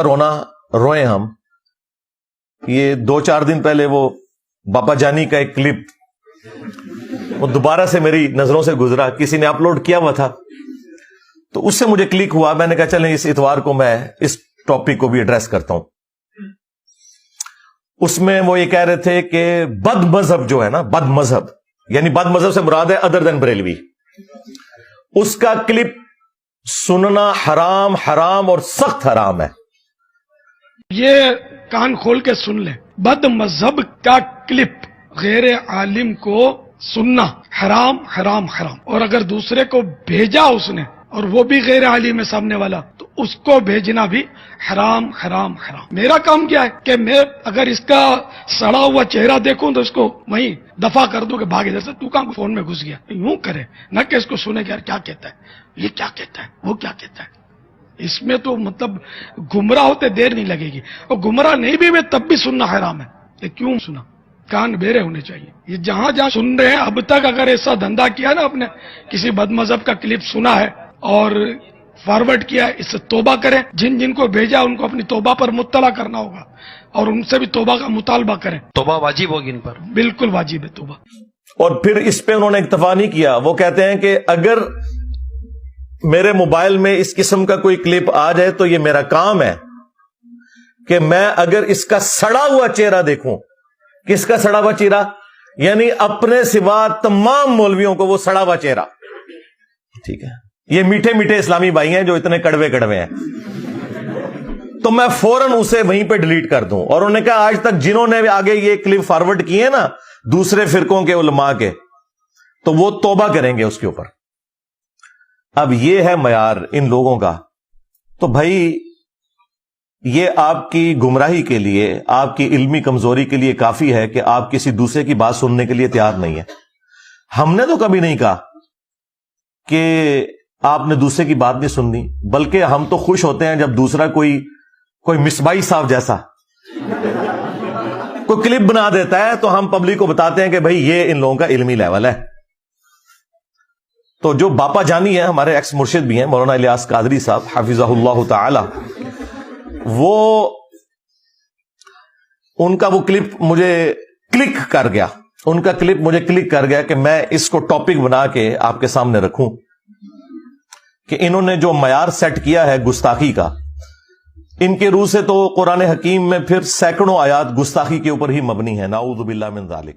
رونا روئے ہم. یہ 2-4 دن پہلے وہ باپا جانی کا ایک کلپ وہ دوبارہ سے میری نظروں سے گزرا, کسی نے اپلوڈ کیا ہوا تھا, تو اس سے مجھے کلک ہوا. میں نے کہا چلیں اس اتوار کو میں اس ٹاپک کو بھی ایڈریس کرتا ہوں. اس میں وہ یہ کہہ رہے تھے کہ بد مذہب جو ہے نا, بد مذہب یعنی بد مذہب سے مراد ہے ادر دین بریلوی, اس کا کلپ سننا حرام حرام اور سخت حرام ہے. یہ کان کھول کے سن لیں, بد مذہب کا کلپ غیر عالم کو سننا حرام حرام حرام, اور اگر دوسرے کو بھیجا اس نے اور وہ بھی غیر عالم ہے سامنے والا, تو اس کو بھیجنا بھی حرام حرام حرام. میرا کام کیا ہے کہ میں اگر اس کا سڑا ہوا چہرہ دیکھوں تو اس کو وہیں دفع کر دوں کہ بھاگ ادھر سے, تو کہاں فون میں گھس گیا, یوں کرے نہ کہ اس کو سنے کہ یار کیا کہتا ہے, یہ کیا کہتا ہے, وہ کیا کہتا ہے. اس میں تو مطلب گمراہ ہوتے دیر نہیں لگے گی, اور گمراہ نہیں بھی ہوئے تب بھی سننا حرام ہے. یہ کیوں سنا؟ کان بیرے ہونے چاہیے. یہ جہاں جہاں سن رہے ہیں اب تک اگر ایسا دھندا کیا نا, آپ نے کسی بد مذہب کا کلپ سنا ہے اور فارورڈ کیا ہے, اس سے توبہ کریں. جن جن کو بھیجا ان کو اپنی توبہ پر مطلع کرنا ہوگا اور ان سے بھی توبہ کا مطالبہ کریں. توبہ واجب ہوگی ان پر, بالکل واجب ہے توبہ. اور پھر اس پہ انہوں نے اکتفا نہیں کیا, وہ کہتے ہیں کہ اگر میرے موبائل میں اس قسم کا کوئی کلپ آ جائے تو یہ میرا کام ہے کہ میں اگر اس کا سڑا ہوا چہرہ دیکھوں. کس کا سڑا ہوا چہرہ؟ یعنی اپنے سوا تمام مولویوں کو وہ سڑا ہوا چہرہ. ٹھیک ہے, یہ میٹھے میٹھے اسلامی بھائی ہیں جو اتنے کڑوے کڑوے ہیں, تو میں فوراً اسے وہیں پہ ڈیلیٹ کر دوں. اور انہوں نے کہا آج تک جنہوں نے آگے یہ کلپ فارورڈ کیے نا دوسرے فرقوں کے علماء کے, تو وہ توبہ کریں گے اس کے اوپر. اب یہ ہے معیار ان لوگوں کا. تو بھائی یہ آپ کی گمراہی کے لیے, آپ کی علمی کمزوری کے لیے کافی ہے کہ آپ کسی دوسرے کی بات سننے کے لیے تیار نہیں ہے. ہم نے تو کبھی نہیں کہا کہ آپ نے دوسرے کی بات نہیں سننی, بلکہ ہم تو خوش ہوتے ہیں جب دوسرا کوئی مصباحی صاحب جیسا کوئی کلپ بنا دیتا ہے تو ہم پبلک کو بتاتے ہیں کہ بھائی یہ ان لوگوں کا علمی لیول ہے. تو جو باپا جانی ہے, ہمارے ایکس مرشد بھی ہیں مولانا الیاس قادری صاحب حفظہ اللہ تعالی, وہ ان کا وہ کلپ مجھے کلک کر گیا, ان کا کلپ مجھے کلک کر گیا کہ میں اس کو ٹاپک بنا کے آپ کے سامنے رکھوں کہ انہوں نے جو معیار سیٹ کیا ہے گستاخی کا, ان کے روح سے تو قرآن حکیم میں پھر سینکڑوں آیات گستاخی کے اوپر ہی مبنی ہے. نعوذ باللہ من ذالک.